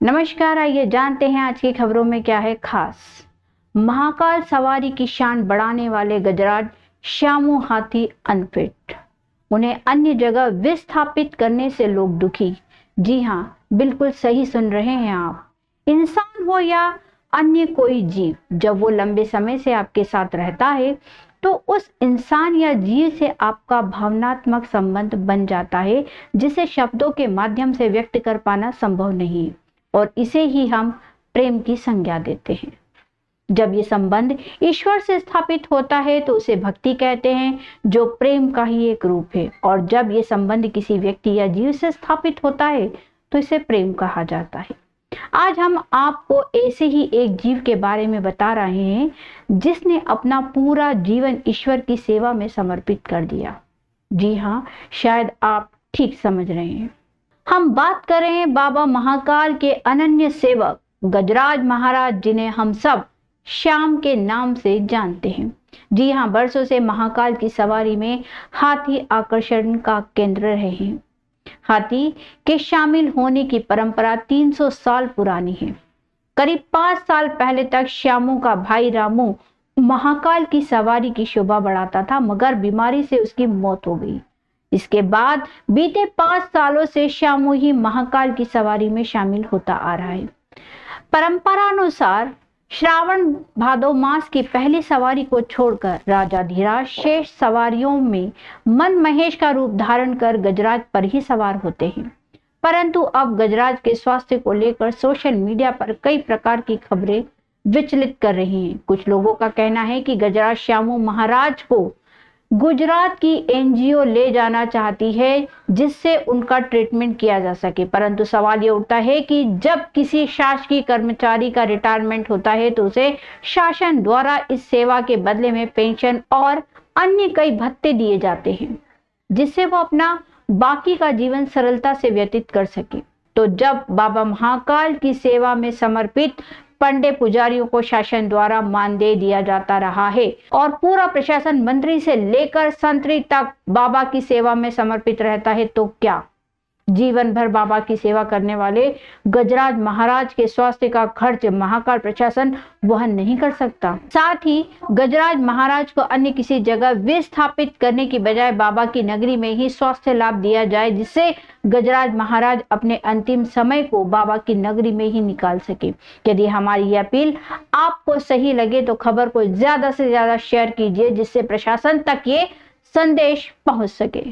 नमस्कार, आइए जानते हैं आज की खबरों में क्या है खास। महाकाल सवारी की शान बढ़ाने वाले गजराज श्यामू हाथी अनफिट, उन्हें अन्य जगह विस्थापित करने से लोग दुखी। जी हाँ, बिल्कुल सही सुन रहे हैं आप। इंसान हो या अन्य कोई जीव, जब वो लंबे समय से आपके साथ रहता है तो उस इंसान या जीव से आपका भावनात्मक संबंध बन जाता है, जिसे शब्दों के माध्यम से व्यक्त कर पाना संभव नहीं, और इसे ही हम प्रेम की संज्ञा देते हैं। जब ये संबंध ईश्वर से स्थापित होता है तो उसे भक्ति कहते हैं, जो प्रेम का ही एक रूप है। और जब ये संबंध किसी व्यक्ति या जीव से स्थापित होता है तो इसे प्रेम कहा जाता है। आज हम आपको ऐसे ही एक जीव के बारे में बता रहे हैं जिसने अपना पूरा जीवन ईश्वर की सेवा में समर्पित कर दिया। जी हाँ, शायद आप ठीक समझ रहे हैं। हम बात कर रहे हैं बाबा महाकाल के अनन्य सेवक गजराज महाराज, जिन्हें हम सब श्याम के नाम से जानते हैं। जी हाँ, बरसों से महाकाल की सवारी में हाथी आकर्षण का केंद्र रहे हैं। हाथी के शामिल होने की परंपरा 300 साल पुरानी है। करीब 5 साल पहले तक श्यामू का भाई रामू महाकाल की सवारी की शोभा बढ़ाता था, मगर बीमारी से उसकी मौत हो गई। इसके बाद बीते 5 सालों से श्यामू ही महाकाल की सवारी में शामिल होता आ रहा है। परंपरानुसार श्रावण भादो मास की पहली सवारी को छोड़कर राजाधिराज शेष सवारियों में मन महेश का रूप धारण कर गजराज पर ही सवार होते हैं। परंतु अब गजराज के स्वास्थ्य को लेकर सोशल मीडिया पर कई प्रकार की खबरें विचलित कर रही हैं। कुछ लोगों का कहना है कि गजराज श्यामू महाराज को गुजरात की एनजीओ ले जाना चाहती है, जिससे उनका ट्रीटमेंट किया जा सके। परंतु सवाल ये उठता है कि जब किसी शासकीय कर्मचारी का रिटायरमेंट होता है तो उसे शासन द्वारा इस सेवा के बदले में पेंशन और अन्य कई भत्ते दिए जाते हैं, जिससे वो अपना बाकी का जीवन सरलता से व्यतीत कर सके। तो जब बाबा महाकाल की सेवा में समर्पित पंडे पुजारियों को शासन द्वारा मानदेय दिया जाता रहा है और पूरा प्रशासन मंत्री से लेकर संतरी तक बाबा की सेवा में समर्पित रहता है, तो क्या जीवन भर बाबा की सेवा करने वाले गजराज महाराज के स्वास्थ्य का खर्च महाकाल प्रशासन वहन नहीं कर सकता? साथ ही गजराज महाराज को अन्य किसी जगह विस्थापित करने की बजाय बाबा की नगरी में ही स्वास्थ्य लाभ दिया जाए, जिससे गजराज महाराज अपने अंतिम समय को बाबा की नगरी में ही निकाल सके। यदि हमारी यह अपील आपको सही लगे तो खबर को ज्यादा से ज्यादा शेयर कीजिए, जिससे प्रशासन तक ये संदेश पहुंच सके।